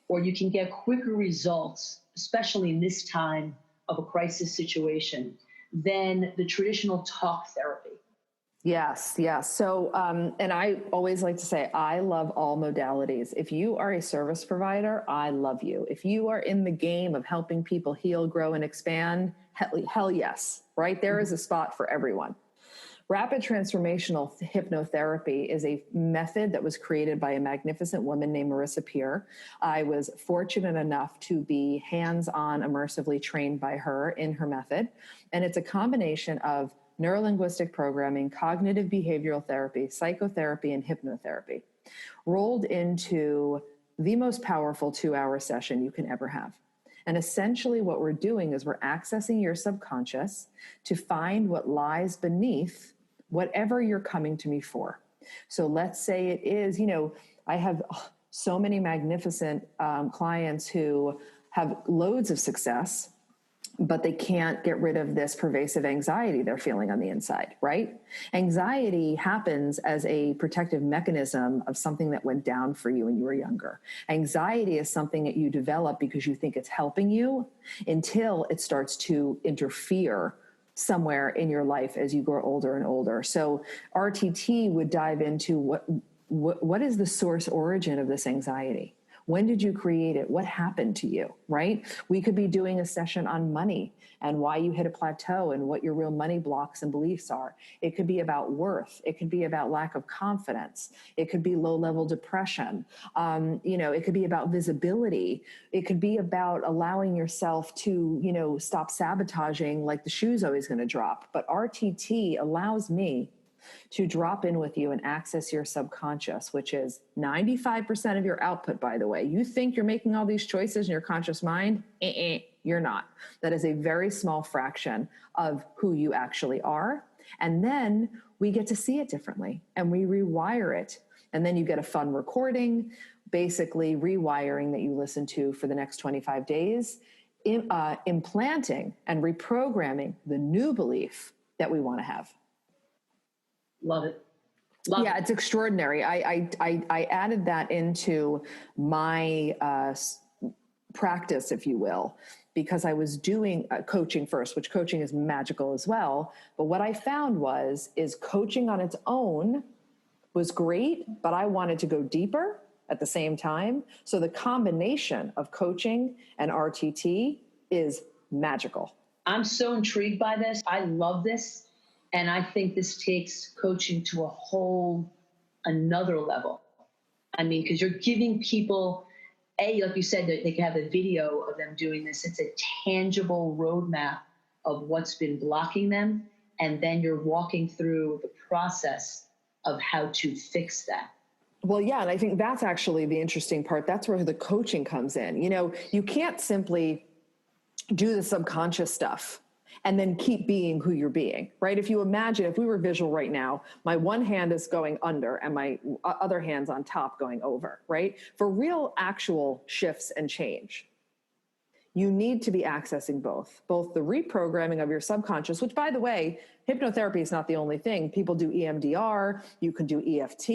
[SPEAKER 1] or you can get quicker results, especially in this time of a crisis situation, than the traditional talk therapy?
[SPEAKER 2] Yes. So, and I always like to say, I love all modalities. If you are a service provider, I love you. If you are in the game of helping people heal, grow, and expand, hell yes, right? There is a spot for everyone. Rapid transformational hypnotherapy is a method that was created by a magnificent woman named Marissa Peer. I was fortunate enough to be hands-on immersively trained by her in her method. And it's a combination of neurolinguistic programming, cognitive behavioral therapy, psychotherapy, and hypnotherapy, rolled into the most powerful 2-hour session you can ever have. And essentially what we're doing is we're accessing your subconscious to find what lies beneath whatever you're coming to me for. So let's say it is, I have so many magnificent clients who have loads of success, but they can't get rid of this pervasive anxiety they're feeling on the inside, right? Anxiety happens as a protective mechanism of something that went down for you when you were younger. Anxiety is something that you develop because you think it's helping you until it starts to interfere somewhere in your life as you grow older and older. So RTT would dive into what is the source origin of this anxiety? When did you create it? What happened to you, right? We could be doing a session on money and why you hit a plateau and what your real money blocks and beliefs are. It could be about worth. It could be about lack of confidence. It could be low-level depression. It could be about visibility. It could be about allowing yourself to, stop sabotaging like the shoe's always going to drop. But RTT allows me to drop in with you and access your subconscious, which is 95% of your output, by the way. You think you're making all these choices in your conscious mind? You're not. That is a very small fraction of who you actually are. And then we get to see it differently and we rewire it. And then you get a fun recording, basically rewiring that you listen to for the next 25 days, implanting and reprogramming the new belief that we want to have.
[SPEAKER 1] Love it.
[SPEAKER 2] It's extraordinary. I added that into my practice, if you will, because I was doing coaching first, which coaching is magical as well. But what I found is coaching on its own was great, but I wanted to go deeper at the same time. So the combination of coaching and RTT is magical.
[SPEAKER 1] I'm so intrigued by this. I love this. And I think this takes coaching to another level. I mean, because you're giving people like you said, they can have a video of them doing this. It's a tangible roadmap of what's been blocking them. And then you're walking through the process of how to fix that.
[SPEAKER 2] Well, yeah. And I think that's actually the interesting part. That's where the coaching comes in. You can't simply do the subconscious stuff and then keep being who you're being, right? If you imagine, if we were visual right now, my one hand is going under and my other hand's on top going over, right? For real actual shifts and change, you need to be accessing both the reprogramming of your subconscious, which, by the way, hypnotherapy is not the only thing. People do EMDR, you can do EFT,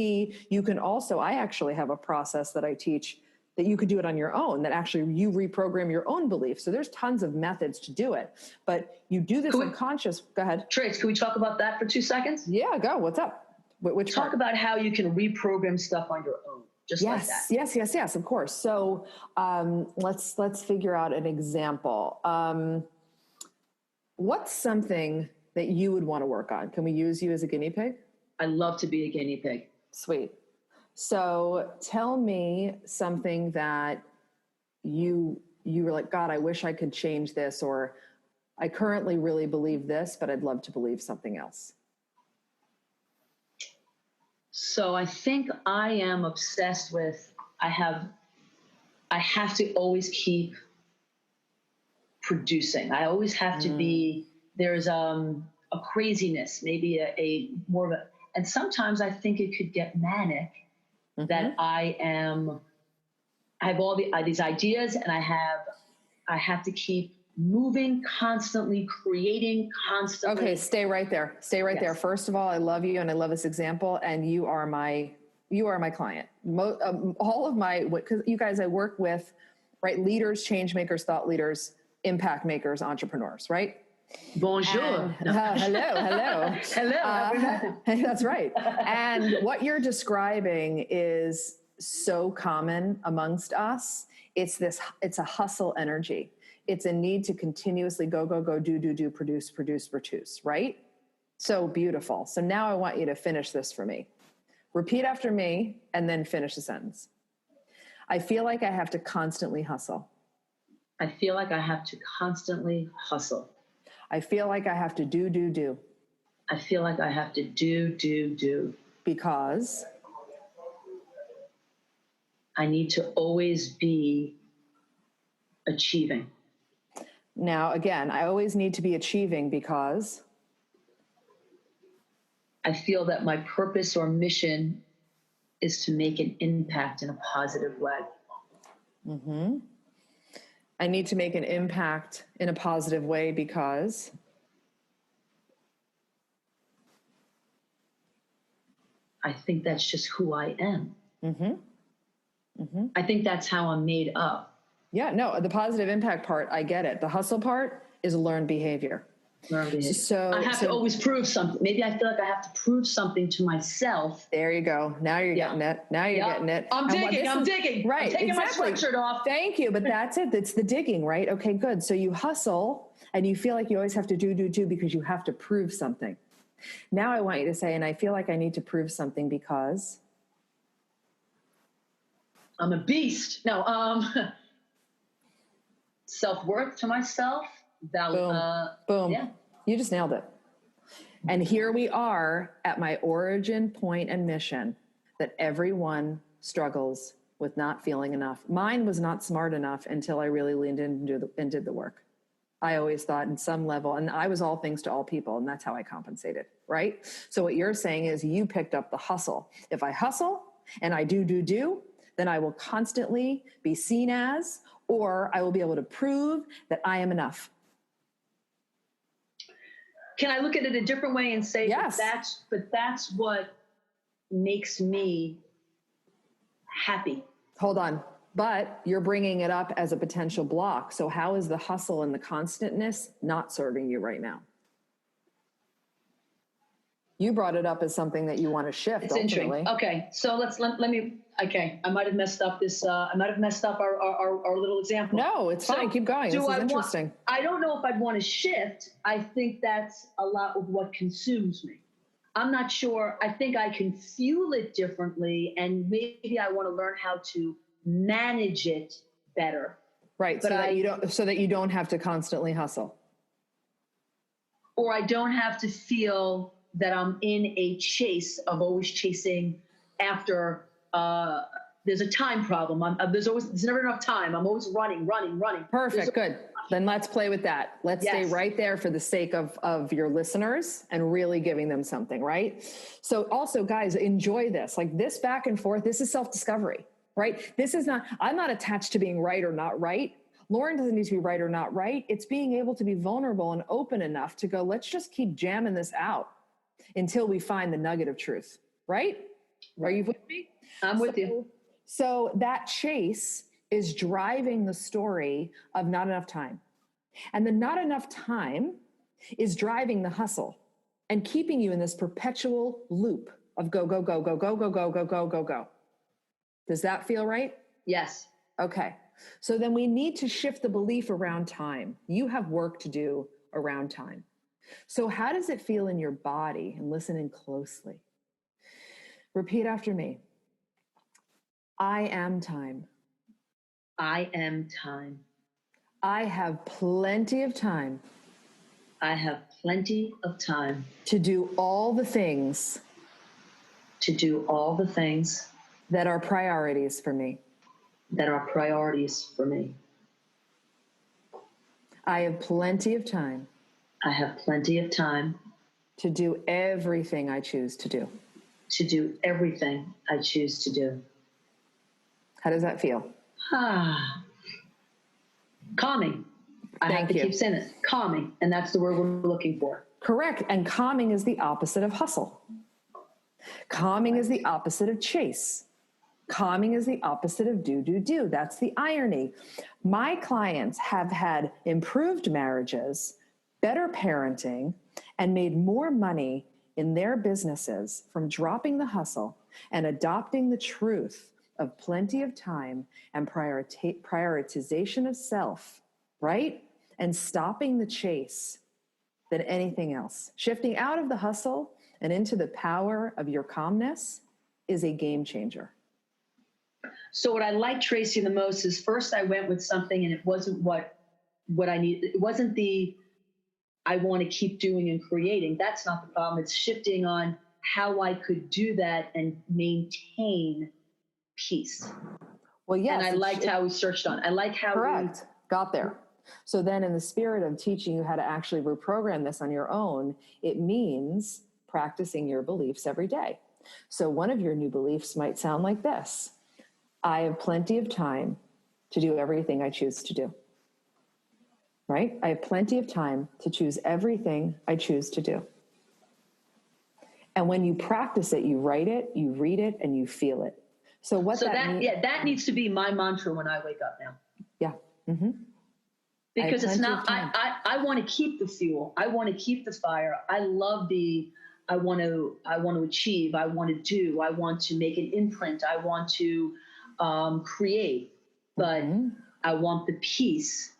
[SPEAKER 2] you can also, I actually have a process that I teach that you could do it on your own, that actually you reprogram your own beliefs. So there's tons of methods to do it, but you do this unconscious. Go ahead.
[SPEAKER 1] Trace, can we talk about that for 2 seconds?
[SPEAKER 2] Yeah, go. What's up? Which
[SPEAKER 1] Talk about how you can reprogram stuff on your own. Just like that.
[SPEAKER 2] Yes, of course. So let's figure out an example. What's something that you would want to work on? Can we use you as a guinea pig?
[SPEAKER 1] I love to be a guinea pig.
[SPEAKER 2] Sweet. So tell me something that you were like, God, I wish I could change this, or I currently really believe this, but I'd love to believe something else.
[SPEAKER 1] So I think I am obsessed with, I have to always keep producing. I always have to be, there's a craziness, maybe a more of a, and sometimes I think it could get manic that I have all these ideas, and I have to keep moving constantly, creating constantly.
[SPEAKER 2] Okay, stay right there. Stay right there. First of all, I love you and I love this example, and you are my client. All of my, because you guys, I work with, right, leaders, change makers, thought leaders, impact makers, entrepreneurs, right?
[SPEAKER 1] Bonjour.
[SPEAKER 2] Hello.
[SPEAKER 1] Hello.
[SPEAKER 2] That's right. And what you're describing is so common amongst us. It's a hustle energy. It's a need to continuously go, do, produce, right? So beautiful. So now I want you to finish this for me. Repeat after me and then finish the sentence. I feel like I have to constantly hustle.
[SPEAKER 1] I feel like I have to constantly hustle.
[SPEAKER 2] I feel like I have to do.
[SPEAKER 1] I feel like I have to do.
[SPEAKER 2] Because
[SPEAKER 1] I need to always be achieving.
[SPEAKER 2] Now, again, I always need to be achieving because
[SPEAKER 1] I feel that my purpose or mission is to make an impact in a positive way.
[SPEAKER 2] I need to make an impact in a positive way because
[SPEAKER 1] I think that's just who I am. I think that's how I'm made up.
[SPEAKER 2] Yeah, no, the positive impact part, I get it. The hustle part is learned behavior. So
[SPEAKER 1] I have to always prove something. Maybe I feel like I have to prove something to myself.
[SPEAKER 2] There you go. Now you're getting it. Getting it.
[SPEAKER 1] I'm digging.
[SPEAKER 2] Right.
[SPEAKER 1] I'm taking
[SPEAKER 2] exactly.
[SPEAKER 1] my sweatshirt off.
[SPEAKER 2] Thank you. But that's it. It's the digging, right? Okay, good. So you hustle and you feel like you always have to do because you have to prove something. Now I want you to say, and I feel like I need to prove something because
[SPEAKER 1] I'm a beast. No, self-worth to myself.
[SPEAKER 2] Boom.
[SPEAKER 1] Yeah.
[SPEAKER 2] You just nailed it. And here we are at my origin point and mission that everyone struggles with not feeling enough. Mine was not smart enough until I really leaned in and did the work. I always thought in some level, and I was all things to all people, and that's how I compensated, right? So what you're saying is you picked up the hustle. If I hustle and I do, then I will constantly be seen as, or I will be able to prove that I am enough.
[SPEAKER 1] Can I look at it a different way and say
[SPEAKER 2] yes.
[SPEAKER 1] that's what makes me happy?
[SPEAKER 2] Hold on. But you're bringing it up as a potential block. So how is the hustle and the constantness not serving you right now? You brought it up as something that you want to shift.
[SPEAKER 1] It's
[SPEAKER 2] ultimately.
[SPEAKER 1] interesting. Okay, so let me. Okay, I might have messed up this. I might have messed up our little example.
[SPEAKER 2] No, it's fine. Keep going. This is interesting.
[SPEAKER 1] I don't know if I'd want to shift. I think that's a lot of what consumes me. I'm not sure. I think I can fuel it differently, and maybe I want to learn how to manage it better.
[SPEAKER 2] Right.
[SPEAKER 1] But
[SPEAKER 2] so that you don't have to constantly hustle.
[SPEAKER 1] Or I don't have to feel that I'm in a chase of always chasing after, there's a time problem. There's never enough time. I'm always running.
[SPEAKER 2] Perfect. Good. Then let's play with that. Let's stay right there for the sake of your listeners and really giving them something, right? So also, guys, enjoy this. Like this back and forth, this is self-discovery, right? I'm not attached to being right or not right. Lauren doesn't need to be right or not right. It's being able to be vulnerable and open enough to go, let's just keep jamming this out until we find the nugget of truth, right? Are you with me?
[SPEAKER 1] I'm with you.
[SPEAKER 2] So that chase is driving the story of not enough time. And the not enough time is driving the hustle and keeping you in this perpetual loop of go, go, go, go, go, go, go, go, go, go, go. Does that feel right?
[SPEAKER 1] Yes.
[SPEAKER 2] Okay. So then we need to shift the belief around time. You have work to do around time. So how does it feel in your body? And listen in closely. Repeat after me. I am time.
[SPEAKER 1] I am time.
[SPEAKER 2] I have plenty of time.
[SPEAKER 1] I have plenty of time
[SPEAKER 2] to do all the things.
[SPEAKER 1] To do all the things
[SPEAKER 2] that are priorities for me.
[SPEAKER 1] That are priorities for me.
[SPEAKER 2] I have plenty of time.
[SPEAKER 1] I have plenty of time
[SPEAKER 2] to do everything I choose to do.
[SPEAKER 1] To do everything I choose to do.
[SPEAKER 2] How does that feel?
[SPEAKER 1] Calming. I have to keep saying it. Calming. And that's the word we're looking for.
[SPEAKER 2] Correct. And calming is the opposite of hustle. Calming is the opposite of chase. Calming is the opposite of do, do, do. That's the irony. My clients have had improved marriages, better parenting, and made more money in their businesses from dropping the hustle and adopting the truth of plenty of time and prioritization of self, right? And stopping the chase than anything else. Shifting out of the hustle and into the power of your calmness is a game changer.
[SPEAKER 1] So what I like, Tracy, the most is first I went with something and it wasn't what I need. It wasn't the I want to keep doing and creating. That's not the problem. It's shifting on how I could do that and maintain peace.
[SPEAKER 2] Well, yes.
[SPEAKER 1] And I liked how we searched on. I like how
[SPEAKER 2] correct. Got there. So then in the spirit of teaching you how to actually reprogram this on your own, it means practicing your beliefs every day. So one of your new beliefs might sound like this. I have plenty of time to do everything I choose to do. Right? I have plenty of time to choose everything I choose to do. And when you practice it, you write it, you read it, and you feel it. So
[SPEAKER 1] that needs to be my mantra when I wake up now.
[SPEAKER 2] Yeah. Mm-hmm.
[SPEAKER 1] Because it's not, I want to keep the fuel. I want to keep the fire. I love I want to achieve. I want to do. I want to make an imprint. I want to create. But I want the peace,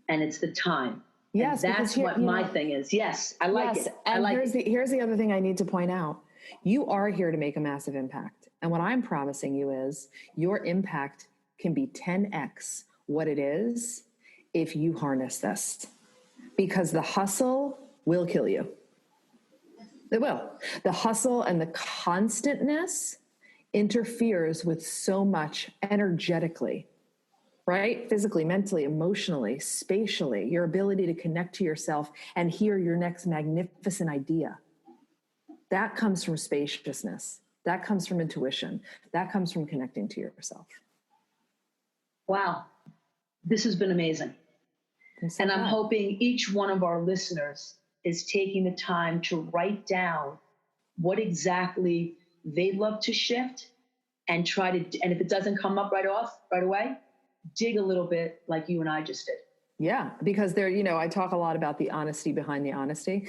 [SPEAKER 1] and it's the time.
[SPEAKER 2] Yes,
[SPEAKER 1] and that's what my thing is. Yes, I like it.
[SPEAKER 2] And here's the other thing I need to point out. You are here to make a massive impact. And what I'm promising you is your impact can be 10x what it is if you harness this. Because the hustle will kill you. It will. The hustle and the constantness interferes with so much energetically, right? Physically, mentally, emotionally, spatially, your ability to connect to yourself and hear your next magnificent idea. That comes from spaciousness. That comes from intuition. That comes from connecting to yourself.
[SPEAKER 1] Wow. This has been amazing. And I'm hoping each one of our listeners is taking the time to write down what exactly they'd love to shift and and if it doesn't come up right away, dig a little bit like you and I just did.
[SPEAKER 2] Yeah, because I talk a lot about the honesty behind the honesty.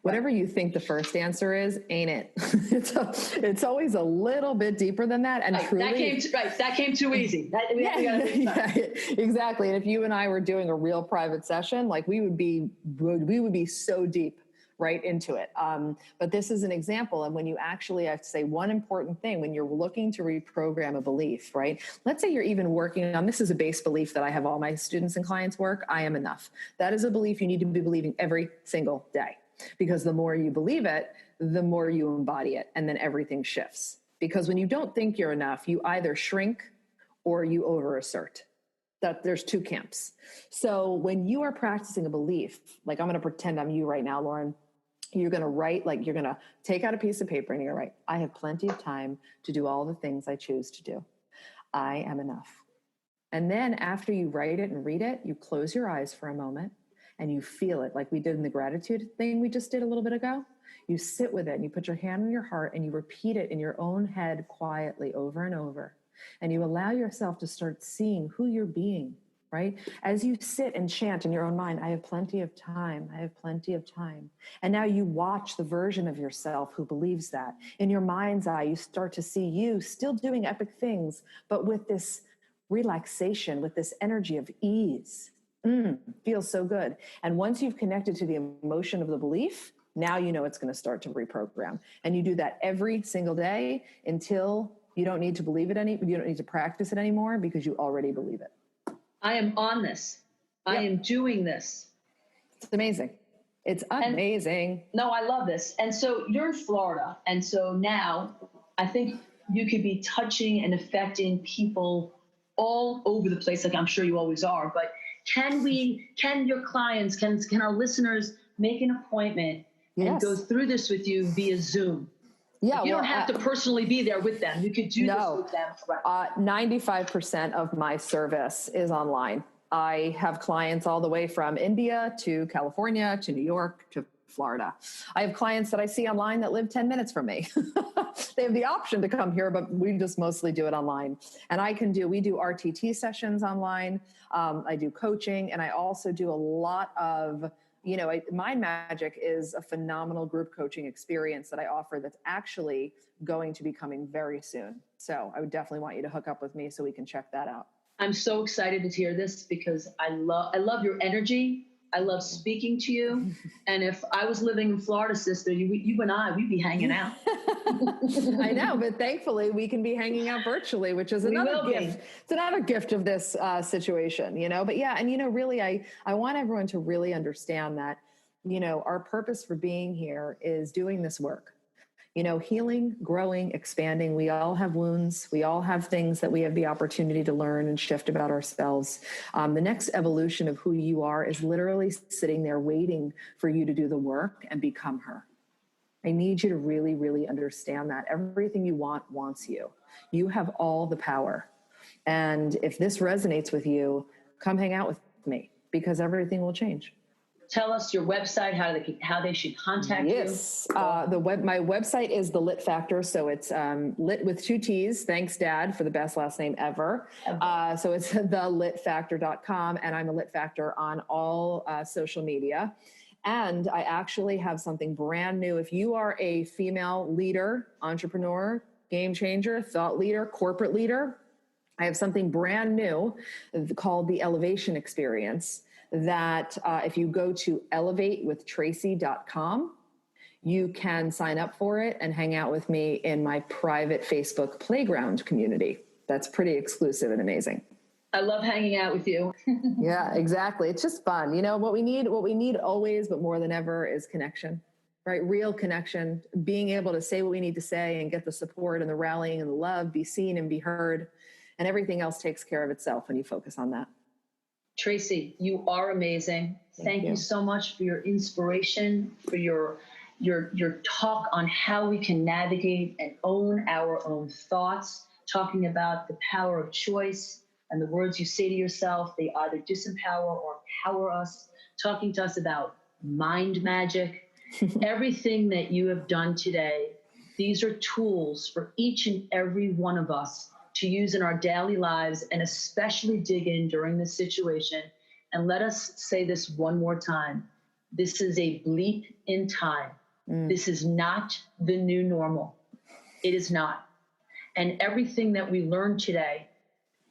[SPEAKER 2] Whatever you think the first answer is, ain't it? It's always a little bit deeper than that. And truly,
[SPEAKER 1] that came too easy.
[SPEAKER 2] Exactly. And if you and I were doing a real private session, like we would be so deep, right into it. But this is an example. And when you actually, I have to say one important thing, when you're looking to reprogram a belief, right? Let's say you're even working on, this is a base belief that I have all my students and clients work, I am enough. That is a belief you need to be believing every single day, because the more you believe it, the more you embody it. And then everything shifts. Because when you don't think you're enough, you either shrink or you overassert. That there's two camps. So when you are practicing a belief, like I'm going to pretend I'm you right now, Lauren, you're going to write, like you're going to take out a piece of paper and you're going to write, I have plenty of time to do all the things I choose to do. I am enough. And then after you write it and read it, you close your eyes for a moment and you feel it, like we did in the gratitude thing we just did a little bit ago. You sit with it and you put your hand on your heart and you repeat it in your own head quietly over and over. And you allow yourself to start seeing who you're being, right? As you sit and chant in your own mind, I have plenty of time. I have plenty of time. And now you watch the version of yourself who believes that. In your mind's eye, you start to see you still doing epic things, but with this relaxation, with this energy of ease. Feels so good. And once you've connected to the emotion of the belief, now you know it's going to start to reprogram. And you do that every single day until you don't need to believe it you don't need to practice it anymore because you already believe it.
[SPEAKER 1] I am on this. I am doing this.
[SPEAKER 2] It's amazing. It's amazing.
[SPEAKER 1] And, no, I love this. And so you're in Florida. And so now I think you could be touching and affecting people all over the place, like I'm sure you always are. But can your clients, can our listeners make an appointment and go through this with you via Zoom?
[SPEAKER 2] Yeah,
[SPEAKER 1] you don't have to personally be there with them. You could do this with them. Right.
[SPEAKER 2] 95% of my service is online. I have clients all the way from India to California to New York to Florida. I have clients that I see online that live 10 minutes from me. They have the option to come here, but we just mostly do it online. And we do RTT sessions online. I do coaching, and I also do a lot of Mind Magic is a phenomenal group coaching experience that I offer that's actually going to be coming very soon. So I would definitely want you to hook up with me so we can check that out.
[SPEAKER 1] I'm so excited to hear this because I love your energy. I love speaking to you. And if I was living in Florida, sister, you and we'd be hanging out.
[SPEAKER 2] I know, but thankfully we can be hanging out virtually, which is another gift. It's another gift of this situation, But yeah, and really, I want everyone to really understand that, our purpose for being here is doing this work. Healing, growing, expanding. We all have wounds. We all have things that we have the opportunity to learn and shift about ourselves. The next evolution of who you are is literally sitting there waiting for you to do the work and become her. I need you to really, really understand that everything you want wants you. You have all the power. And if this resonates with you, come hang out with me because everything will change.
[SPEAKER 1] Tell us your website, how they should contact you.
[SPEAKER 2] Yes. My website is The Litt Factor. So it's Lit with 2 T's. Thanks, Dad, for the best last name ever. So it's thelitfactor.com. And I'm a Litt Factor on all social media. And I actually have something brand new. If you are a female leader, entrepreneur, game changer, thought leader, corporate leader, I have something brand new called the Elevation Experience that if you go to elevatewithtracy.com, you can sign up for it and hang out with me in my private Facebook playground community. That's pretty exclusive and amazing.
[SPEAKER 1] I love hanging out with you.
[SPEAKER 2] Yeah, exactly. It's just fun. What we need always, but more than ever, is connection, right? Real connection, being able to say what we need to say and get the support and the rallying and the love, be seen and be heard. And everything else takes care of itself when you focus on that.
[SPEAKER 1] Tracy, you are amazing. Thank you so much for your inspiration, for your talk on how we can navigate and own our own thoughts, talking about the power of choice and the words you say to yourself. They either disempower or empower us, talking to us about mind magic. Everything that you have done today, these are tools for each and every one of us to use in our daily lives, and especially dig in during this situation. And let us say this one more time. This is a bleep in time. This is not the new normal. It is not. And everything that we learned today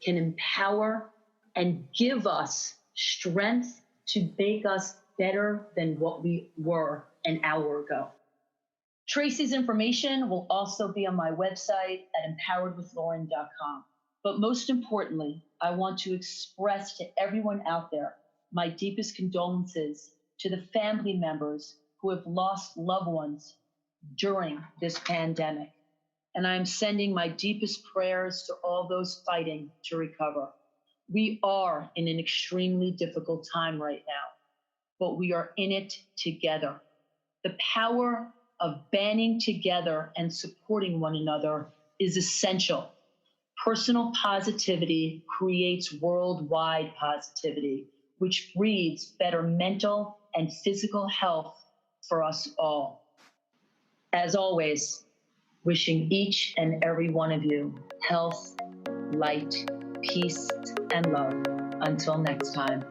[SPEAKER 1] can empower and give us strength to make us better than what we were an hour ago. Tracy's information will also be on my website at empoweredwithlauren.com. But most importantly, I want to express to everyone out there my deepest condolences to the family members who have lost loved ones during this pandemic. And I'm sending my deepest prayers to all those fighting to recover. We are in an extremely difficult time right now, but we are in it together. The power of banding together and supporting one another is essential. Personal positivity creates worldwide positivity, which breeds better mental and physical health for us all. As always, wishing each and every one of you health, light, peace, and love. Until next time.